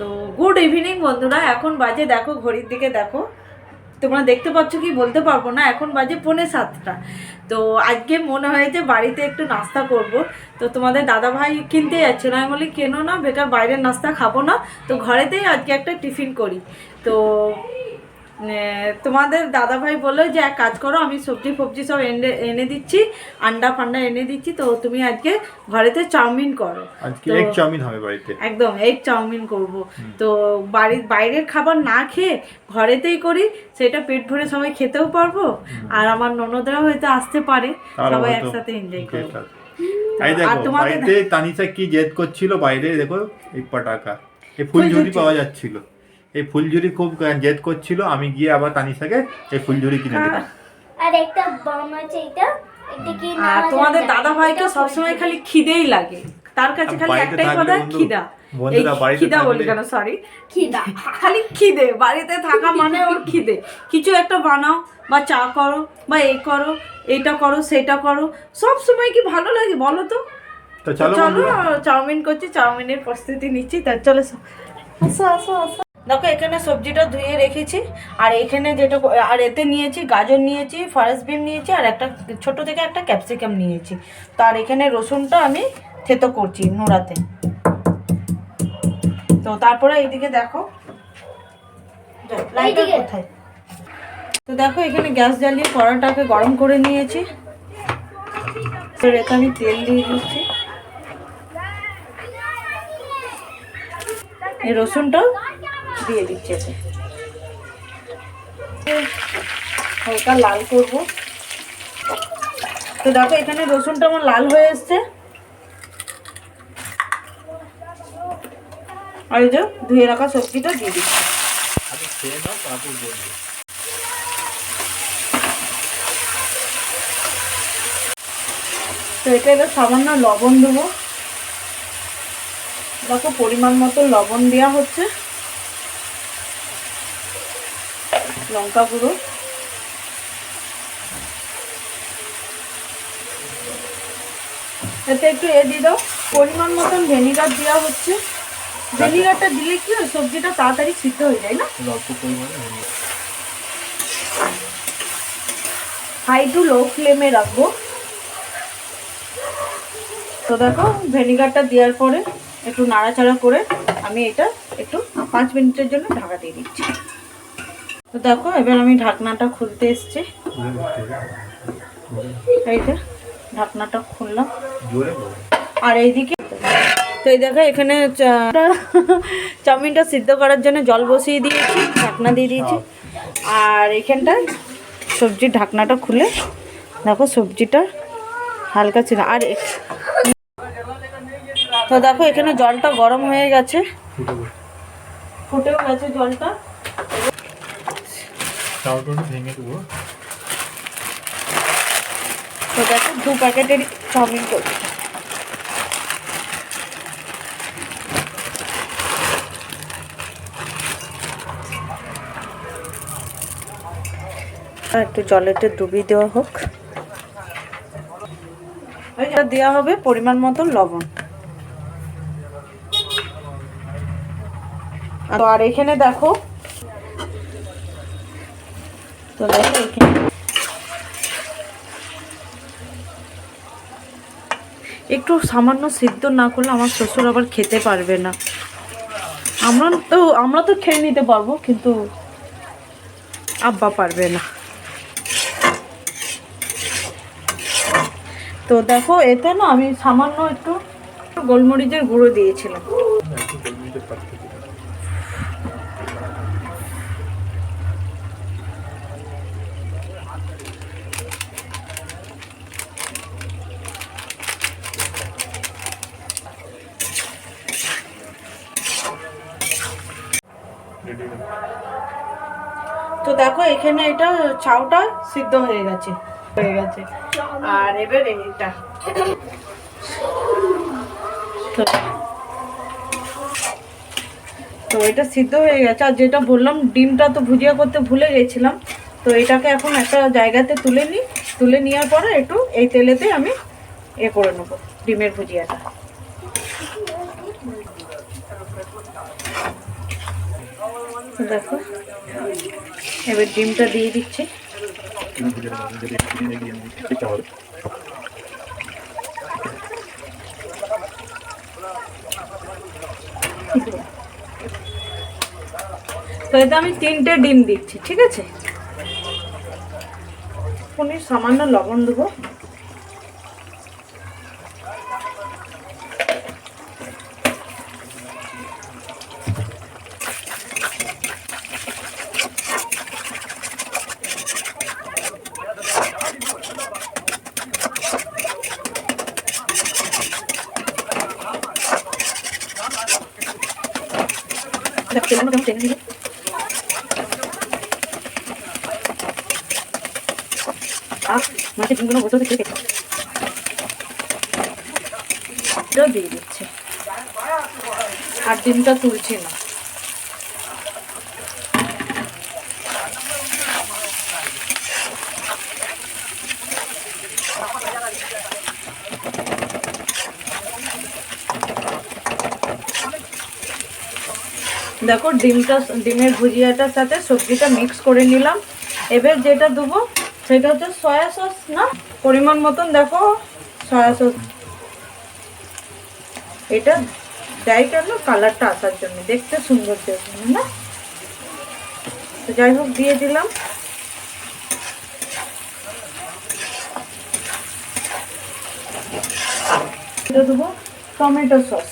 তো good evening বন্ধুরা, এখন বাজে দেখো, ঘড়ির দিকে দেখো, তোমরা দেখতে পাচ্ছ কি বলতে পারবো না, এখন বাজে 6:45। তো আজকে মনে হয়েছে বাড়িতে একটু নাস্তা করব। তো তোমাদের দাদাভাই কিনতে যাচ্ছে না, আমি বলি কেন না, বেকার বাইরের নাস্তা খাবো না, তো ঘরেতেই আজকে একটা টিফিন করি। তো তোমাদের দাদাভাই বললো যে এক কাজ করো, আমি সবজি ফবজি সব এনে দিচ্ছি, আন্ডা ফান্ডা এনে দিচ্ছি, তো তুমি আজকে ঘরেতে চাউমিন করো। আজকে এগ চাউমিন হবে বাড়িতে, একদম এগ চাউমিন করব। তো বাইরের খাবার না খেয়ে ঘরেতেই করি, সেটা পেট ভরে সবাই খেতেও পারবো, আর আমার ননদরাও হয়তো আসতে পারে, সবাই একসাথে এনজয় করবো। এই দেখো বাড়িতে তানিশা কি জেদ করছিল, বাইরে দেখো এই পটাকা, এই ফুলঝুরি পাওয়া যাচ্ছিল, এই ফুলঝুরি খুব জেদ করছিল, আমি গিয়ে আবার তানিশাকে এই ফুলঝুরি কিনে দিলাম। আর একটা বম আছে, এটা কি নাম? আর তোমাদের দাদা ভাইকে সবসময় খালি খিদেই লাগে, তার কাছে খালি একটাই কথা, খিদা। খিদা বলি কেন, সরি, খিদা, খালি খিদে, বাড়িতে থাকা মানে ওর খিদে। কিছু একটা বানাও, বা চা করো, বা এই করো, এইটা করো, সেটা করো, সব সময় কি ভালো লাগে বলো তো? তো চলো চাউমিন করছি, চাউমিনের প্রস্তুতি নিচ্ছি, তার চলো আসো আসো আসো। দেখো এখানে সবজিটা ধুয়ে রেখেছি, আর এখানে যেটা, আর এতে নিয়েছি গাজর নিয়েছি, ফরেস্ট বিন নিয়েছি, আর একটা ছোট থেকে একটা ক্যাপসিকাম নিয়েছি। তো আর এখানে রসুনটা আমি থেতো করছি নোড়াতে। তো তারপরে এইদিকে দেখো লাইটার কোথায়। তো দেখো এখানে গ্যাস জ্বালিয়ে কড়াটাকে গরম করে নিয়েছি, তো এতে আমি তেল দিয়ে দিচ্ছি, এই রসুনটাও দিয়ে দিচ্ছি, হালকা লাল করব। তো দেখো এখানে রসুনটা আমার লাল হয়ে এসছে, আর এই যে ধুয়ে রাখা সবজিটা দিয়ে দিচ্ছি। তো এটা এবার সামান্য লবণ দেবো, দেখো পরিমাণ মতো লবণ দেওয়া হচ্ছে, লঙ্কা গুঁড়ো, এতে একটু দিয়ে দাও, পরিমাণ মতন ভিনেগার দেওয়া হচ্ছে। ভিনেগারটা দিলে কি হয়, সবজিটা তাড়াতাড়ি সিদ্ধ হয়ে যায় না। হাই টু লো ফ্লেমে রাখবো। তো দেখো ভিনেগারটা দেওয়ার পরে একটু নাড়াচাড়া করে আমি এটা একটু 5 মিনিটের জন্য ঢাকা দিয়ে দিচ্ছি। তো দেখো এবার আমি ঢাকনাটা খুলতে এসছি, এইটা ঢাকনাটা খুললাম, আর এইদিকে তো এই দেখো এখানে চাউমিনটা সিদ্ধ করার জন্য জল বসিয়ে দিয়েছি, ঢাকনা দিয়ে দিয়েছি, আর এখানটায় সবজির ঢাকনাটা খুলে দেখো সবজিটা হালকা ছিল। আর তো দেখো এখানে জলটা গরম হয়ে গেছে, ফুটেও গেছে জলটা। তো দেখো 2 প্যাকেটের চাউমিন করছি। আর একটু জলেতে ডুবিয়ে দেওয়া হোক, দেওয়া হবে পরিমাণ মতো লবণ। আর এখানে দেখো, তো দেখো এখানে একটু সামান্য সিদ্ধ না করলে আমার শ্বশুর আবার খেতে পারবে না। আমরা তো খেয়ে নিতে পারবো, কিন্তু আব্বা পারবে না। তো দেখো এতে না আমি সামান্য একটু গোলমরিচের গুঁড়ো দিয়েছিলাম। তো দেখো এখানে এটা চাউটা সিদ্ধ হয়ে গেছে, আর এবার এটা তো এটা সিদ্ধ হয়ে গেছে। আর যেটা বললাম ডিমটা তো ভুজিয়া করতে ভুলে গেছিলাম, তো এটাকে এখন একটা জায়গাতে তুলে নেওয়ার পরে একটু এই তেলেতে আমি করে নেবো ডিমের ভুজিয়াটা। দেখো এবার ডিমটা দিয়ে দিচ্ছি। তো এটা আমি 3টে ডিম দিচ্ছি, ঠিক আছে। পনির সামান্য লবণ দেবো। দিয়ে দিচ্ছে আর ডিমটা তুলছি না। দেখো ডিমের ভুজিয়াটার সাথে সবজিটা মিক্স করে নিলাম। এবার যেটা দেবো সেটা হচ্ছে সয়া সস, না পরিমাণ মতন দেখো সয়া সস। এটা দেয় কেন? কালারটা আসার জন্য, দেখতে সুন্দর জন্য না। তো যাই হোক দিয়ে দিলাম। এটা দেবো টমেটো সস,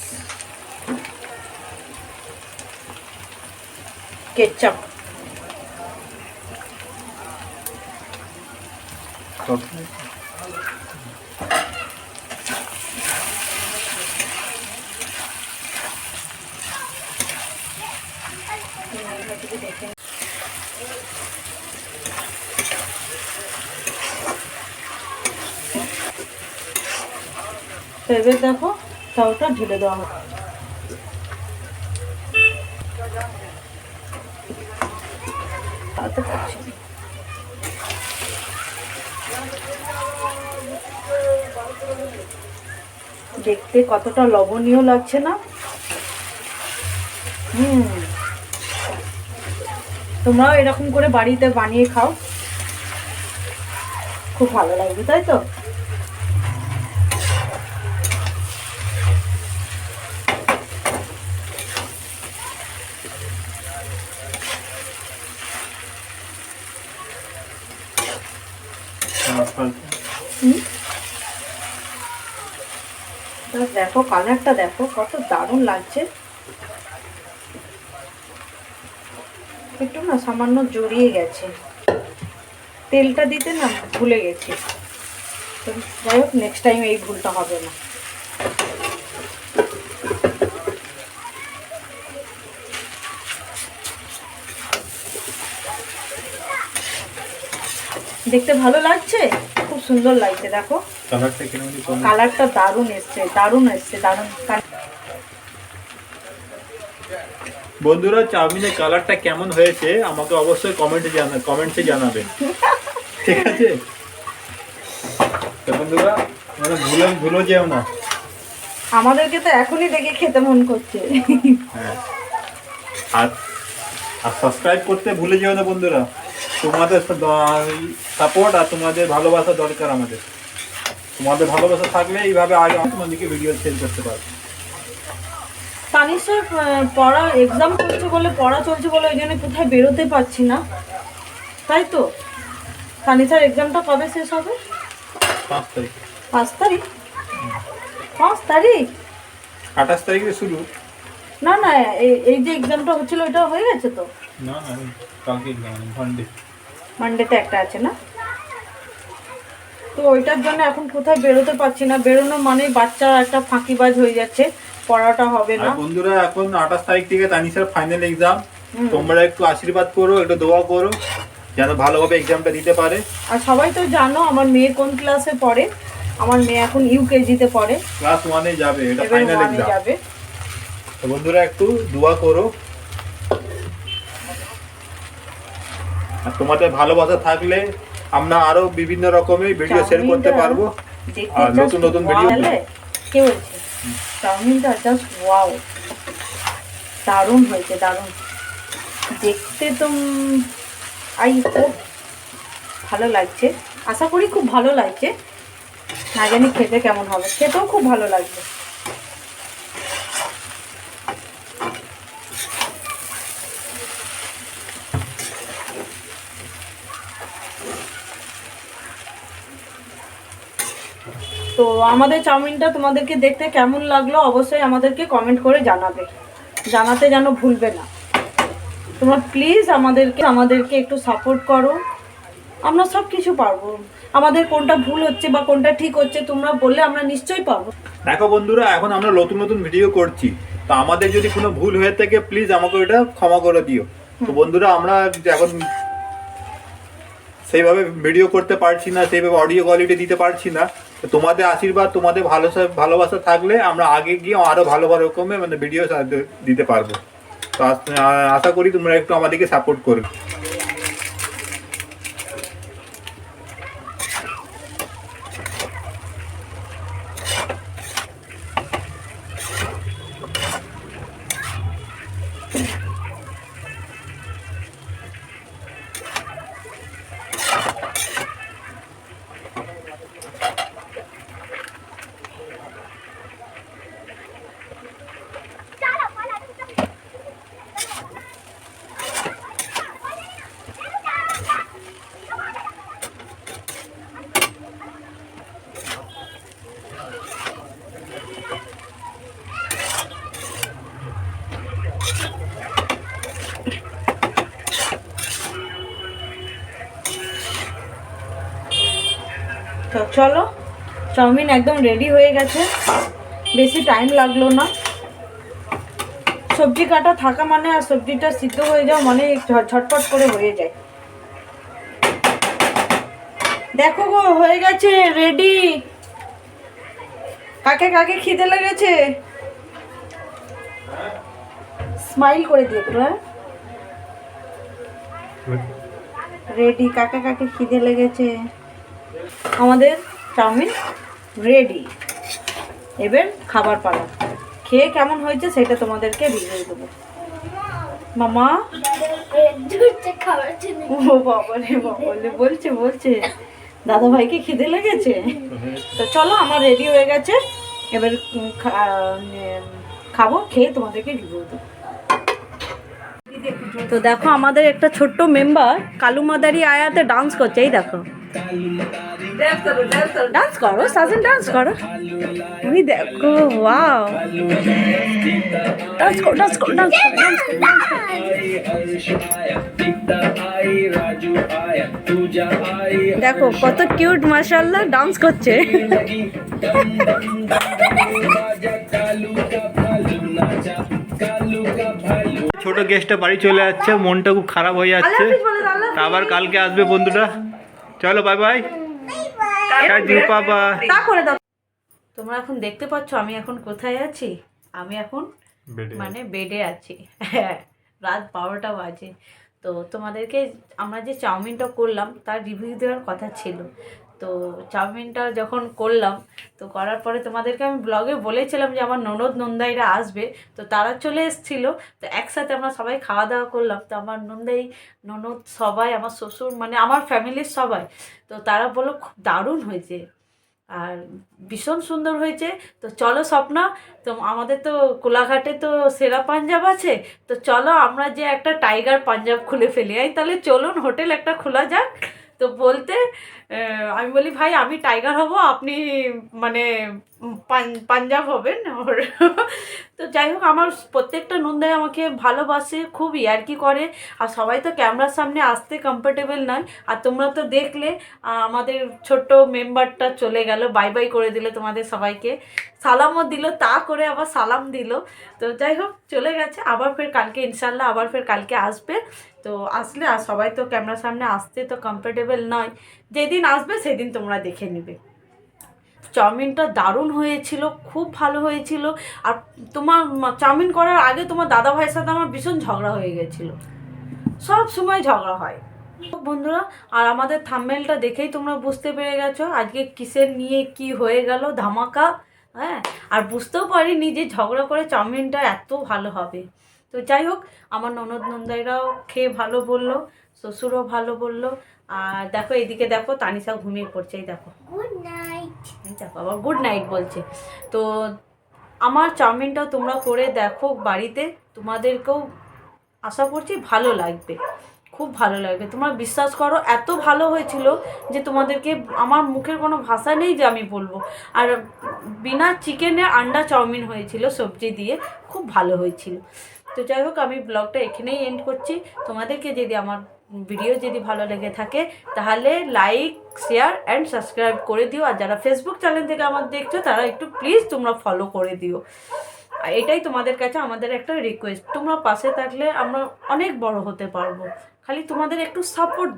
কেচাপ, এবার দেখো তাওটা ঢেলে দেওয়া হবে। দেখতে কতটা লবণীয় লাগছে না? তোমরাও এরকম করে বাড়িতে বানিয়ে খাও, খুব ভালো লাগবে, তাই তো? দেখো কালারটা দেখো কত দারুণ লাগছে। একটু না সামান্য জড়িয়ে গেছে, তেলটা দিতে না ভুলে গেছি। তো যাই হোক নেক্সট টাইম এই ভুলটা হবে না। দেখতে ভালো লাগছে, খুব সুন্দর লাগছে। দেখো কালারটা দারুণ এসছে, দারুণ এসছে, দারুণ। বন্ধুরা চাউমিনের কালারটা কেমন হয়েছে আমাকে অবশ্যই কমেন্টসে জানাবেন, ঠিক আছে? তো বন্ধুরা মানে ভুলো যেও না। আমাদেরকে তো এখনই দেখে খেতে মন করছে। হ্যাঁ, আর সাবস্ক্রাইব করতে ভুলে যেও না বন্ধুরা। তোমাদের সাপোর্ট আর তোমাদের ভালোবাসা দরকার আমাদের। তোমাদের ভালোবাসা থাকলে এইভাবে আগে তোমাদেরকে ভিডিও শেয়ার করতে পারবো। তানিশার পড়া এক্সাম চলছে বলে, পড়া চলছে বলে ওই জন্য কোথায় বেরোতে পারছি না, তাই তো? তানিশার এক্সামটা কবে শেষ হবে? 5 তারিখ। 5 তারিখ? 5 তারিখ? 28 তারিখে শুরু। না না, এই যে এক্সামটা হচ্ছিল ওইটা হয়ে গেছে তো? না না, কালকে মানডেতে একটা আছে না? তো ওইটার জন্য এখন কোথায় বেরোতে পারছি না। বেরোনো মানে বাচ্চা একটা ফাঁকিবাজ হয়ে যাচ্ছে, পড়াটা হবে না। বন্ধুরা এখন 28 তারিখ থেকে তানিশার ফাইনাল এক্সাম। তোমরা একটু আশীর্বাদ করো, একটু দোয়া করো যেন ভালোভাবে এক্সামটা দিতে পারে। আর সবাই তো জানো আমার মেয়ে কোন ক্লাসে পড়ে। আমার মেয়ে এখন ইউকেজিতে পড়ে, ক্লাস 1-এ যাবে, এটা ফাইনাল এক্সাম যাবে। তো বন্ধুরা একটু দোয়া করো, আর তোমাদের ভালোবাসা থাকলে আমরা আরো বিভিন্ন রকমের ভিডিও শেয়ার করতে পারবো, আর নতুন নতুন ভিডিও। কে বলছে? চাউমিনটা জাস্ট ওয়াও, দারুণ হয়েছে, দারুণ। দেখতে তো আই হোপ ভালো লাগছে, আশা করি খুব ভালো লাগছে, না জানি খেতে কেমন হবে, খেতেও খুব ভালো লাগবে। তো আমাদের চাউমিনটা তোমাদেরকে দেখতে কেমন লাগলো অবশ্যই আমাদেরকে কমেন্ট করে জানাবে, জানাতে যেন ভুলবে না। তোমরা প্লিজ আমাদেরকে একটু সাপোর্ট করো, আমরা সব কিছু পারবো। আমাদের কোনটা ভুল হচ্ছে বা কোনটা ঠিক হচ্ছে তোমরা বললে আমরা নিশ্চয়ই পারবো। দেখো বন্ধুরা, এখন আমরা নতুন নতুন ভিডিও করছি, তো আমাদের যদি কোনো ভুল হয়ে থাকে প্লিজ আমাকে ওটা ক্ষমা করে দিও। তো বন্ধুরা, আমরা এখন সেইভাবে ভিডিও করতে পারছি না, সেইভাবে অডিও কোয়ালিটি দিতে পারছি না। তো তোমাদের আশীর্বাদ, তোমাদের ভালোবাসা থাকলে আমরা আগে গিয়ে আরো ভালো ভালো রকমের মানে ভিডিও দিতে পারবো। তো আশা করি তোমরা একটু আমাদেরকে সাপোর্ট করবে। তো চলো, চাউমিন একদম রেডি হয়ে গেছে, বেশি টাইম লাগলো না। সবজি কাটা থাকা মানে আর সবজিটা সিদ্ধ হয়ে যাওয়া মানে ঝটপট করে হয়ে যায়। দেখো গো, হয়ে গেছে, রেডি। কাকে কাকে খিদে লেগেছে স্মাইল করে দিয়ে একটু, হ্যাঁ রেডি। কাকে কাকে খিদে লেগেছে? আমাদের চাউমিন রেডি, এবার খাবার পালা। খেয়ে কেমন হয়েছে সেটা তোমাদেরকে রিভিউ দেবো। মামা ও বাবা রে বাবা, বলছে দাদা ভাইকে খিদে লেগেছে। তো চলো, আমার রেডি হয়ে গেছে, এবার খাবো, খেয়ে তোমাদেরকে রিভিউ দেবো। তো দেখো, আমাদের একটা ছোট্ট মেম্বার কালু মাদারি আয়াতে ডান্স করছে, এই দেখো। ডান্স করো সাজন, ডান্স করো, তুমি দেখো, ওয়াও, ডান্স করো ডান্স করো ডান্স করো ডান্স করো। দেখো কত কিউট, মাশাআল্লাহ ডান্স করছে। ছোট গেস্টটা বাড়ি চলে যাচ্ছে, মনটা খুব খারাপ হয়ে যাচ্ছে, আবার কালকে আসবে বন্ধুরা। চলো বাই বাই। তোমরা এখন দেখতে পাচ্ছ আমি এখন কোথায় আছি, আমি এখন মানে বেডে আছি। রাত 12টা বাজে। তো তোমাদেরকে আমরা যে চাউমিনটা করলাম তার রিভিউ দেওয়ার কথা ছিল। তো চাউমিনটা যখন করলাম, তো করার পরে তোমাদেরকে আমি ব্লগে বলেছিলাম যে আমার ননদ নন্দাইরা আসবে, তো তারা চলে এসেছিলো। তো একসাথে আমরা সবাই খাওয়া দাওয়া করলাম। তো আমার ননদ সবাই, আমার শ্বশুর, মানে আমার ফ্যামিলির সবাই, তো তারা বললো খুব দারুণ হয়েছে আর ভীষণ সুন্দর হয়েছে। তো চলো স্বপ্না, তো আমাদের তো কোলাঘাটে তো সেরা পাঞ্জাব আছে, তো চলো আমরা যে একটা টাইগার পাঞ্জাব খুলে ফেলি। তাহলে চলুন হোটেল একটা খোলা যাক। তো বলতে আমি বলি ভাই আমি টাইগার হব, আপনি মানে পাঞ্জাব হবেন। তো যাই হোক, আমার প্রত্যেকটা নন্দাই আমাকে ভালোবাসে, খুব ইয়ার্কি করে, আর সবাই তো ক্যামেরার সামনে আসতে কমফোর্টেবল নয়। আর তোমরা তো দেখলে আমাদের ছোট্ট মেম্বারটা চলে গেল, বাই বাই করে দিল তোমাদের সবাইকে, সালামও দিল, তা করে আবার সালাম দিল। তো যাই হোক চলে গেছে, আবার ফের কালকে ইনশাল্লাহ আবার ফের কালকে আসবে। তো আসলে আর সবাই তো ক্যামেরার সামনে আসতে তো কমফোর্টেবল নয়, যেদিন আসবে সেদিন তোমরা দেখে নেবে। চাউমিনটা দারুণ হয়েছিল, খুব ভালো হয়েছিল। আর তোমার চাউমিন করার আগে তোমার দাদা ভাইয়ের সাথে আমার ভীষণ ঝগড়া হয়ে গেছিলো, সব সময় ঝগড়া হয় বন্ধুরা। আর আমাদের থাম্বনেলটা দেখেই তোমরা বুঝতে পেরে গেছো আজকে কিসের নিয়ে কি হয়ে গেল ধামাকা। হ্যাঁ, আর বুঝতেও পারিনি যে ঝগড়া করে চাউমিনটা এত ভালো হবে। তো যাই হোক, আমার ননদ নন্দাইরাও খেয়ে ভালো বললো, শ্বশুরও ভালো বললো। আর দেখো এদিকে দেখো তানিশা ঘুমিয়ে পড়ছে, এই দেখো, গুড নাইট। এই দেখো আবার গুড নাইট বলছে। তো আমার চাউমিনটাও তোমরা করে দেখো বাড়িতে, তোমাদেরকেও আশা করছি ভালো লাগবে, খুব ভালো লাগবে। তোমরা বিশ্বাস করো এত ভালো হয়েছিল যে তোমাদেরকে আমার মুখের কোনো ভাষা নেই যে আমি বলবো। আর বিনা চিকেনে আন্ডা চাউমিন হয়েছিল সবজি দিয়ে, খুব ভালো হয়েছিল। তো যাই হোক, আমি ব্লগটা এখানেই এন্ড করছি। তোমাদেরকে যদি আমার ভিডিও যদি ভালো লেগে থাকে তাহলে লাইক, শেয়ার অ্যান্ড সাবস্ক্রাইব করে দিও। আর যারা ফেসবুক চ্যানেল থেকে আমার দেখছো তারা একটু প্লিজ তোমরা ফলো করে দিও। আর এটাই তোমাদের কাছে আমাদের একটা রিকোয়েস্ট, তোমরা পাশে থাকলে আমরা অনেক বড় হতে পারবো। খালি তোমাদের একটু সাপোর্ট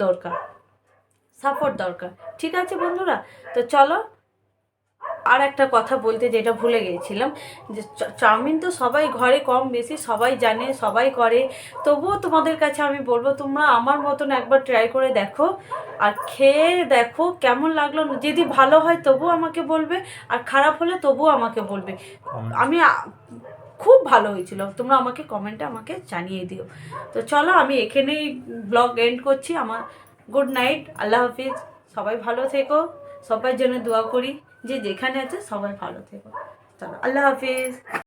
দরকার। ঠিক আছে বন্ধুরা? তো চলো, আর একটা কথা বলতে যেটা ভুলে গিয়েছিলাম, যে চাউমিন তো সবাই ঘরে কম বেশি সবাই জানে, সবাই করে। তবুও তোমাদের কাছে আমি বলবো তোমরা আমার মতন একবার ট্রাই করে দেখো, আর খেয়ে দেখো কেমন লাগলো। যদি ভালো হয় তবুও আমাকে বলবে, আর খারাপ হলে তবুও আমাকে বলবে। আমি খুব ভালো হয়েছিল, তোমরা আমাকে কমেন্টে আমাকে জানিয়ে দিও। তো চলো, আমি এখানেই ব্লগ এন্ড করছি। আমার গুড নাইট, আল্লাহ হাফিজ। সবাই ভালো থেকো, সবার জন্য দোয়া করি, যে যেখানে আছে সবাই ভালো থেকো। চলো, আল্লাহ হাফিজ।